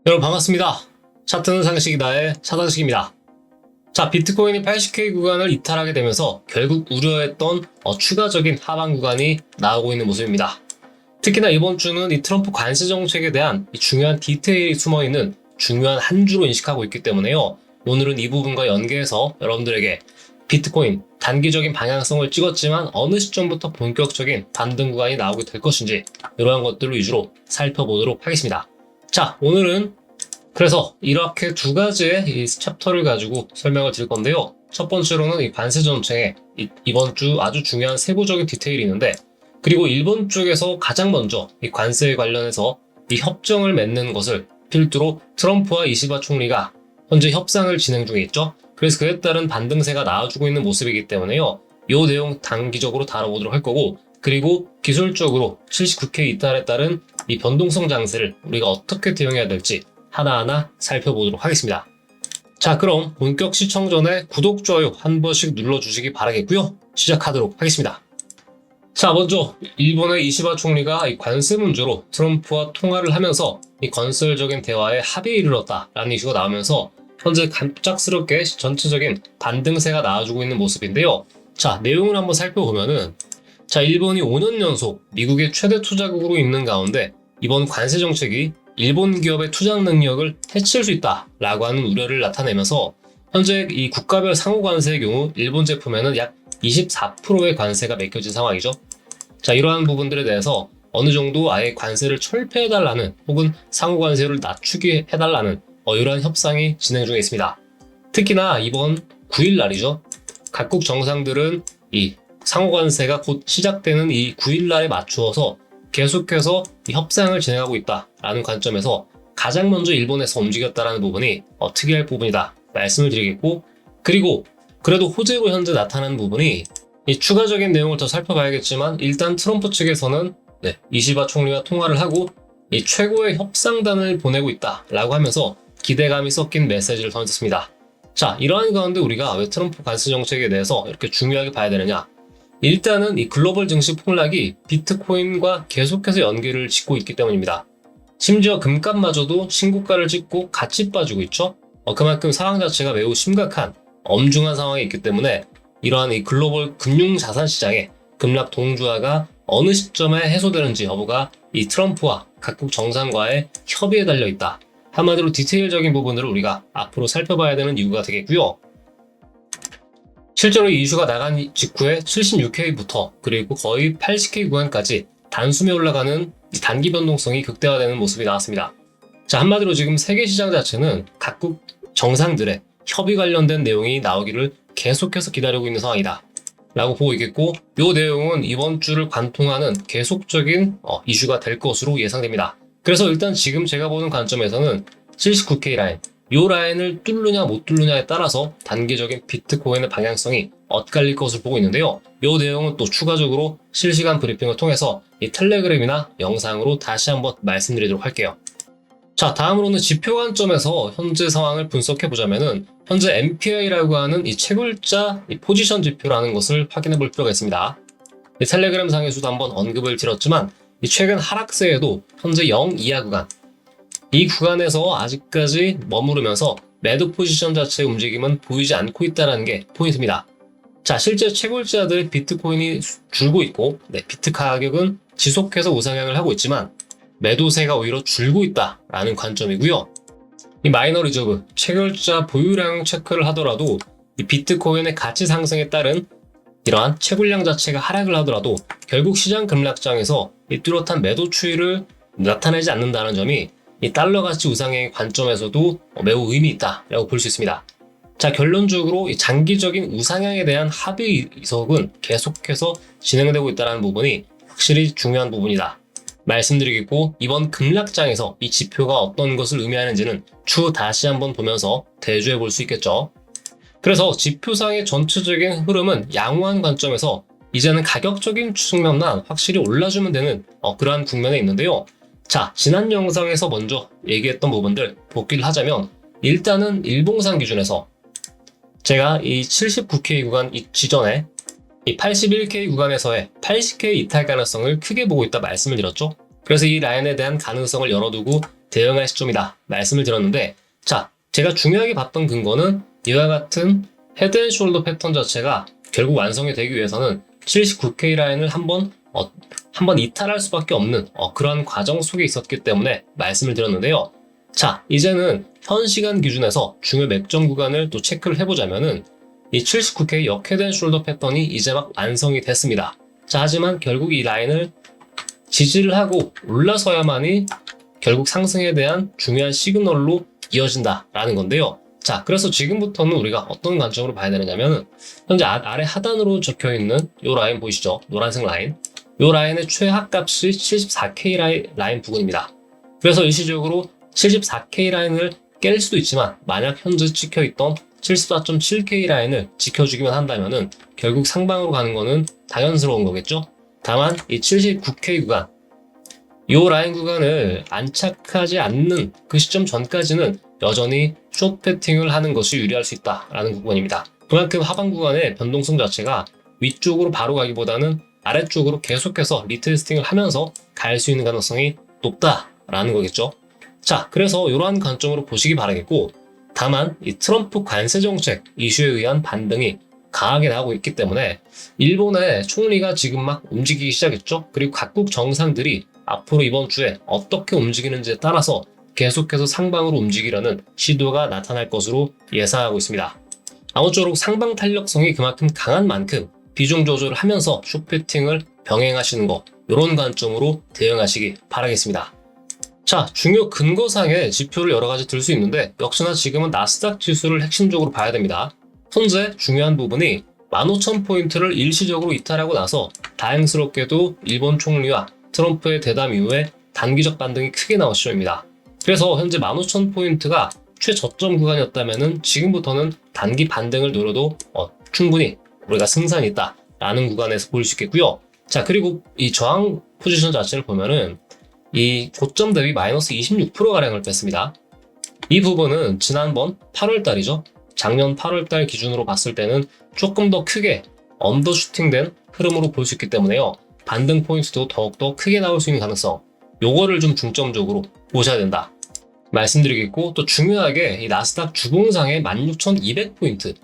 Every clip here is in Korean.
여러분 반갑습니다. 차트는 상식이다의 차상식입니다. 자, 비트코인이 80K 구간을 이탈하게 되면서 결국 우려했던 추가적인 하방 구간이 나오고 있는 모습입니다. 특히나 이번 주는 이 트럼프 관세 정책에 대한 이 중요한 디테일이 숨어있는 중요한 한 주로 인식하고 있기 때문에요. 오늘은 이 부분과 연계해서 여러분들에게 비트코인 단기적인 방향성을 찍었지만 어느 시점부터 본격적인 반등 구간이 나오게 될 것인지 이러한 것들을 위주로 살펴보도록 하겠습니다. 자, 오늘은 그래서 이렇게 두 가지의 이 챕터를 가지고 설명을 드릴 건데요. 첫 번째로는 이 관세 정책에 이번 주 아주 중요한 세부적인 디테일이 있는데, 그리고 일본 쪽에서 가장 먼저 이 관세에 관련해서 이 협정을 맺는 것을 필두로 트럼프와 이시바 총리가 현재 협상을 진행 중에 있죠. 그래서 그에 따른 반등세가 나와주고 있는 모습이기 때문에요. 이 내용 단기적으로 다뤄보도록 할 거고, 그리고 기술적으로 79K 이탈에 따른 이 변동성 장세를 우리가 어떻게 대응해야 될지 하나하나 살펴보도록 하겠습니다. 자, 그럼 본격 시청 전에 구독, 좋아요 한 번씩 눌러주시기 바라겠고요. 시작하도록 하겠습니다. 자, 먼저 일본의 이시바 총리가 이 관세 문제로 트럼프와 통화를 하면서 이 건설적인 대화에 합의에 이르렀다라는 이슈가 나오면서 현재 갑작스럽게 전체적인 반등세가 나와주고 있는 모습인데요. 자, 내용을 한번 살펴보면은, 자, 일본이 5년 연속 미국의 최대 투자국으로 있는 가운데 이번 관세 정책이 일본 기업의 투자 능력을 해칠 수 있다라고 하는 우려를 나타내면서 현재 이 국가별 상호 관세의 경우 일본 제품에는 약 24%의 관세가 매겨진 상황이죠. 자, 이러한 부분들에 대해서 어느 정도 아예 관세를 철폐해달라는 혹은 상호 관세를 낮추게 해달라는 이러한 협상이 진행 중에 있습니다. 특히나 이번 9일 날이죠. 각국 정상들은 이 상호 관세가 곧 시작되는 이 9일 날에 맞추어서 계속해서 이 협상을 진행하고 있다라는 관점에서 가장 먼저 일본에서 움직였다라는 부분이 특이할 부분이다 말씀을 드리겠고, 그리고 그래도 호재로 현재 나타나는 부분이 이 추가적인 내용을 더 살펴봐야겠지만, 일단 트럼프 측에서는 이시바 총리와 통화를 하고 이 최고의 협상단을 보내고 있다라고 하면서 기대감이 섞인 메시지를 던졌습니다. 자, 이러한 가운데 우리가 왜 트럼프 관세 정책에 대해서 이렇게 중요하게 봐야 되느냐? 일단은 이 글로벌 증시 폭락이 비트코인과 계속해서 연계를 짓고 있기 때문입니다. 심지어 금값마저도 신고가를 찍고 같이 빠지고 있죠. 그만큼 상황 자체가 매우 심각한 엄중한 상황에 있기 때문에 이러한 이 글로벌 금융 자산 시장의 급락 동주화가 어느 시점에 해소되는지 여부가 이 트럼프와 각국 정상과의 협의에 달려 있다. 한마디로 디테일적인 부분들을 우리가 앞으로 살펴봐야 되는 이유가 되겠고요. 실제로 이 이슈가 나간 직후에 76K부터 그리고 거의 80K 구간까지 단숨에 올라가는 단기 변동성이 극대화되는 모습이 나왔습니다. 자, 한마디로 지금 세계 시장 자체는 각국 정상들의 협의 관련된 내용이 나오기를 계속해서 기다리고 있는 상황이다 라고 보고 있겠고, 이 내용은 이번 주를 관통하는 계속적인 이슈가 될 것으로 예상됩니다. 그래서 일단 지금 제가 보는 관점에서는 79K 라인, 이 라인을 뚫느냐 못 뚫느냐에 따라서 단기적인 비트코인의 방향성이 엇갈릴 것을 보고 있는데요. 이 내용은 또 추가적으로 실시간 브리핑을 통해서 이 텔레그램이나 영상으로 다시 한번 말씀드리도록 할게요. 자, 다음으로는 지표 관점에서 현재 상황을 분석해 보자면은, 현재 MPI라고 하는 이 채굴자 이 포지션 지표라는 것을 확인해 볼 필요가 있습니다. 이 텔레그램 상에서도 한번 언급을 드렸지만, 이 최근 하락세에도 현재 0 이하 구간, 이 구간에서 아직까지 머무르면서 매도 포지션 자체의 움직임은 보이지 않고 있다는 게 포인트입니다. 자, 실제 채굴자들의 비트코인이 줄고 있고, 비트 가격은 지속해서 우상향을 하고 있지만 매도세가 오히려 줄고 있다라는 관점이고요. 이 마이너 리저브, 채굴자 보유량 체크를 하더라도 이 비트코인의 가치 상승에 따른 이러한 채굴량 자체가 하락을 하더라도 결국 시장 급락장에서 이 뚜렷한 매도 추이를 나타내지 않는다는 점이 이 달러 가치 우상향의 관점에서도 매우 의미 있다라고 볼 수 있습니다. 자, 결론적으로 이 장기적인 우상향에 대한 합의 이석은 계속해서 진행되고 있다는 부분이 확실히 중요한 부분이다 말씀드리겠고, 이번 급락장에서 이 지표가 어떤 것을 의미하는지는 추후 다시 한번 보면서 대조해 볼 수 있겠죠. 그래서 지표상의 전체적인 흐름은 양호한 관점에서 이제는 가격적인 측면만 확실히 올라주면 되는 그러한 국면에 있는데요. 자, 지난 영상에서 먼저 얘기했던 부분들 복기를 하자면, 일단은 일봉상 기준에서 제가 이 79K 구간 지전에 이 81K 구간에서의 80K 이탈 가능성을 크게 보고 있다 말씀을 드렸죠. 그래서 이 라인에 대한 가능성을 열어두고 대응할 시점이다 말씀을 드렸는데, 자, 제가 중요하게 봤던 근거는 이와 같은 헤드앤숄더 패턴 자체가 결국 완성이 되기 위해서는 79K 라인을 한번 이탈할 수밖에 없는 그런 과정 속에 있었기 때문에 말씀을 드렸는데요. 자, 이제는 현 시간 기준에서 중요 맥점 구간을 또 체크를 해보자면은 이 79K 역헤드앤숄더 패턴이 이제 막 완성이 됐습니다. 자, 하지만 결국 이 라인을 지지를 하고 올라서야만이 결국 상승에 대한 중요한 시그널로 이어진다라는 건데요. 자, 그래서 지금부터는 우리가 어떤 관점으로 봐야 되느냐면, 현재 아래 하단으로 적혀있는 이 라인 보이시죠? 노란색 라인. 이 라인의 최하값이 74K 라인 부근입니다. 그래서 일시적으로 74K 라인을 깰 수도 있지만, 만약 현재 찍혀있던 74.7K 라인을 지켜주기만 한다면은 결국 상방으로 가는 거는 당연스러운 거겠죠? 다만 이 79K 구간, 이 라인 구간을 안착하지 않는 그 시점 전까지는 여전히 숏 패팅을 하는 것이 유리할 수 있다라는 부분입니다. 그만큼 하방 구간의 변동성 자체가 위쪽으로 바로 가기보다는 아래쪽으로 계속해서 리테스팅을 하면서 갈 수 있는 가능성이 높다라는 거겠죠. 자, 그래서 이러한 관점으로 보시기 바라겠고, 다만 이 트럼프 관세 정책 이슈에 의한 반등이 강하게 나오고 있기 때문에 일본의 총리가 지금 막 움직이기 시작했죠. 그리고 각국 정상들이 앞으로 이번 주에 어떻게 움직이는지에 따라서 계속해서 상방으로 움직이려는 시도가 나타날 것으로 예상하고 있습니다. 아무쪼록 상방 탄력성이 그만큼 강한 만큼 비중 조절을 하면서 숏패팅을 병행하시는 거, 이런 관점으로 대응하시기 바라겠습니다. 자, 중요 근거상의 지표를 여러 가지 들 수 있는데, 역시나 지금은 나스닥 지수를 핵심적으로 봐야 됩니다. 현재 중요한 부분이 15,000포인트를 일시적으로 이탈하고 나서 다행스럽게도 일본 총리와 트럼프의 대담 이후에 단기적 반등이 크게 나온 시점입니다. 그래서 현재 15,000포인트가 최저점 구간이었다면 지금부터는 단기 반등을 노려도 충분히 우리가 승산이 있다라는 구간에서 볼 수 있겠고요. 자, 그리고 이 저항 포지션 자체를 보면은 이 고점 대비 마이너스 26%가량을 뺐습니다. 이 부분은 지난번 8월달이죠. 작년 8월달 기준으로 봤을 때는 조금 더 크게 언더슈팅된 흐름으로 볼 수 있기 때문에요. 반등 포인트도 더욱더 크게 나올 수 있는 가능성, 요거를 좀 중점적으로 보셔야 된다 말씀드리겠고, 또 중요하게 이 나스닥 주봉상의 16,200포인트,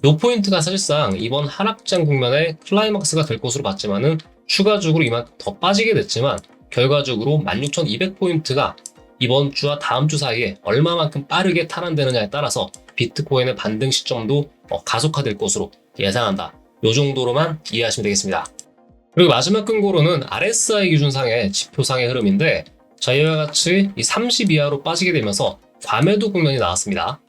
요 포인트가 사실상 이번 하락장 국면의 클라이막스가 될 것으로 봤지만은 추가적으로 이만큼 더 빠지게 됐지만, 결과적으로 16,200포인트가 이번 주와 다음 주 사이에 얼마만큼 빠르게 탈환되느냐에 따라서 비트코인의 반등 시점도 가속화될 것으로 예상한다. 요 정도로만 이해하시면 되겠습니다. 그리고 마지막 근거로는 RSI 기준상의 지표상의 흐름인데, 자, 이와 같이 이 30 이하로 빠지게 되면서 과매도 국면이 나왔습니다.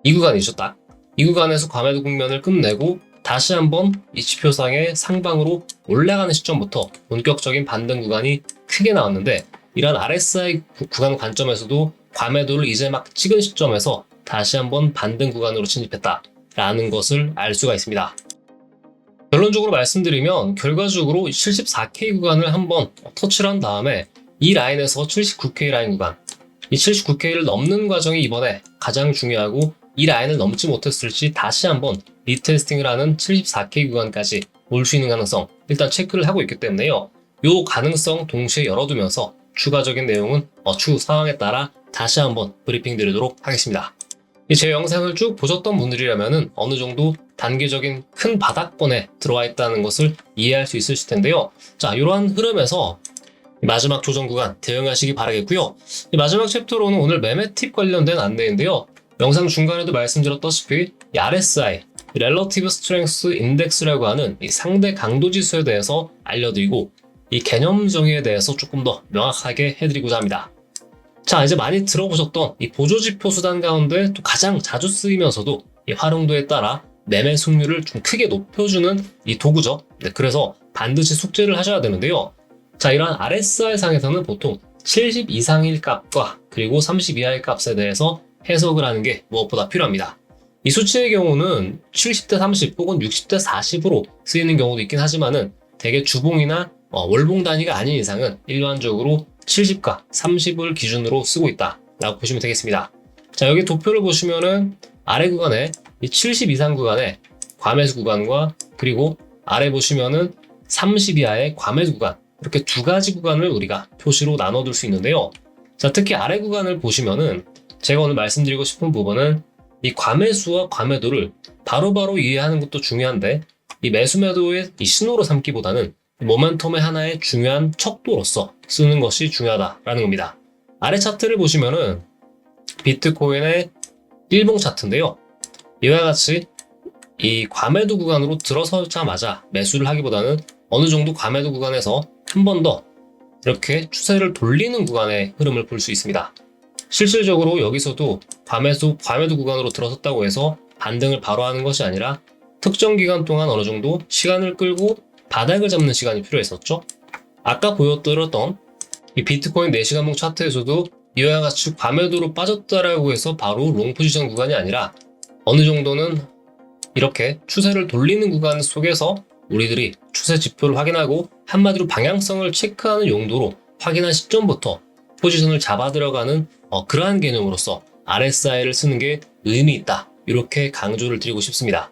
이 구간이죠, 딱. 이 구간에서 과매도 국면을 끝내고 다시 한번 이 지표상의 상방으로 올라가는 시점부터 본격적인 반등 구간이 크게 나왔는데, 이런 RSI 구간 관점에서도 과매도를 이제 막 찍은 시점에서 다시 한번 반등 구간으로 진입했다라는 것을 알 수가 있습니다. 결론적으로 말씀드리면 결과적으로 74K 구간을 한번 터치를 한 다음에 이 라인에서 79K 라인 구간, 이 79K를 넘는 과정이 이번에 가장 중요하고, 이 라인을 넘지 못했을지 다시 한번 리테스팅을 하는 74K 구간까지 올 수 있는 가능성 일단 체크를 하고 있기 때문에요. 요 가능성 동시에 열어두면서 추가적인 내용은 추후 상황에 따라 다시 한번 브리핑 드리도록 하겠습니다. 제 영상을 쭉 보셨던 분들이라면 어느 정도 단기적인 큰 바닥권에 들어와 있다는 것을 이해할 수 있으실 텐데요. 자, 이러한 흐름에서 마지막 조정 구간 대응하시기 바라겠고요. 이 마지막 챕터로는 오늘 매매 팁 관련된 안내인데요. 영상 중간에도 말씀드렸다시피 이 RSI, Relative Strength Index라고 하는 이 상대 강도 지수에 대해서 알려드리고, 이 개념 정의에 대해서 조금 더 명확하게 해드리고자 합니다. 자, 이제 많이 들어보셨던 이 보조지표 수단 가운데 또 가장 자주 쓰이면서도 이 활용도에 따라 매매 승률을 좀 크게 높여주는 이 도구죠. 네, 그래서 반드시 숙지를 하셔야 되는데요. 자, 이러한 RSI 상에서는 보통 70 이상일 값과 그리고 30 이하의 값에 대해서 해석을 하는 게 무엇보다 필요합니다. 이 수치의 경우는 70대 30 혹은 60대 40으로 쓰이는 경우도 있긴 하지만은 대개 주봉이나 월봉 단위가 아닌 이상은 일반적으로 70과 30을 기준으로 쓰고 있다라고 보시면 되겠습니다. 자, 여기 도표를 보시면은 아래 구간에 이 70 이상 구간에 과매수 구간과 그리고 아래 보시면은 30 이하의 과매수 구간, 이렇게 두 가지 구간을 우리가 표시로 나눠둘 수 있는데요. 자, 특히 아래 구간을 보시면은 제가 오늘 말씀드리고 싶은 부분은 이 과매수와 과매도를 바로바로 이해하는 것도 중요한데 이 매수 매도의 이 신호로 삼기보다는 모멘텀의 하나의 중요한 척도로서 쓰는 것이 중요하다라는 겁니다. 아래 차트를 보시면은 비트코인의 일봉 차트인데요. 이와 같이 이 과매도 구간으로 들어서자마자 매수를 하기보다는 어느 정도 과매도 구간에서 한 번 더 이렇게 추세를 돌리는 구간의 흐름을 볼 수 있습니다. 실질적으로 여기서도 과매도 구간으로 들어섰다고 해서 반등을 바로 하는 것이 아니라 특정 기간 동안 어느 정도 시간을 끌고 바닥을 잡는 시간이 필요했었죠. 아까 보여드렸던 이 비트코인 4시간봉 차트에서도 이와 같이 과매도로 빠졌다라고 해서 바로 롱 포지션 구간이 아니라 어느 정도는 이렇게 추세를 돌리는 구간 속에서 우리들이 추세 지표를 확인하고 한마디로 방향성을 체크하는 용도로 확인한 시점부터 포지션을 잡아 들어가는 그러한 개념으로서 RSI를 쓰는 게 의미 있다. 이렇게 강조를 드리고 싶습니다.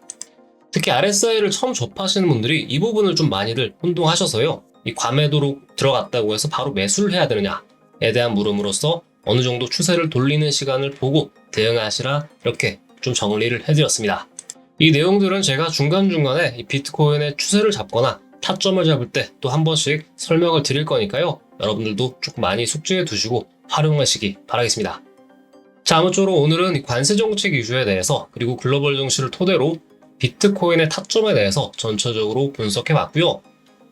특히 RSI를 처음 접하시는 분들이 이 부분을 좀 많이들 혼동하셔서요. 이 과매도로 들어갔다고 해서 바로 매수를 해야 되느냐에 대한 물음으로써 어느 정도 추세를 돌리는 시간을 보고 대응하시라 이렇게 좀 정리를 해드렸습니다. 이 내용들은 제가 중간중간에 이 비트코인의 추세를 잡거나 타점을 잡을 때 또 한 번씩 설명을 드릴 거니까요. 여러분들도 조금 많이 숙지해 두시고 활용하시기 바라겠습니다. 자, 아무쪼록 오늘은 이 관세 정책 이슈에 대해서 그리고 글로벌 증시를 토대로 비트코인의 타점에 대해서 전체적으로 분석해 봤고요.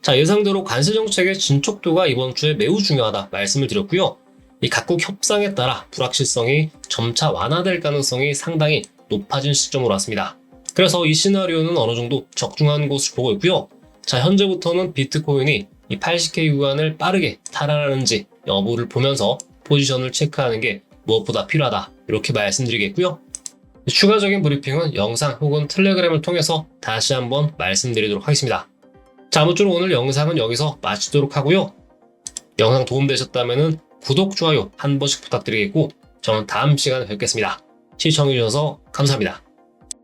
자, 예상대로 관세 정책의 진척도가 이번 주에 매우 중요하다 말씀을 드렸고요. 이 각국 협상에 따라 불확실성이 점차 완화될 가능성이 상당히 높아진 시점으로 왔습니다. 그래서 이 시나리오는 어느 정도 적중한 것을 보고 있고요. 자, 현재부터는 비트코인이 이 80K 구간을 빠르게 탈환하는지 여부를 보면서 포지션을 체크하는 게 무엇보다 필요하다. 이렇게 말씀드리겠고요. 추가적인 브리핑은 영상 혹은 텔레그램을 통해서 다시 한번 말씀드리도록 하겠습니다. 자, 아무쪼록 오늘 영상은 여기서 마치도록 하고요. 영상 도움되셨다면 구독, 좋아요 한 번씩 부탁드리겠고 저는 다음 시간에 뵙겠습니다. 시청해주셔서 감사합니다.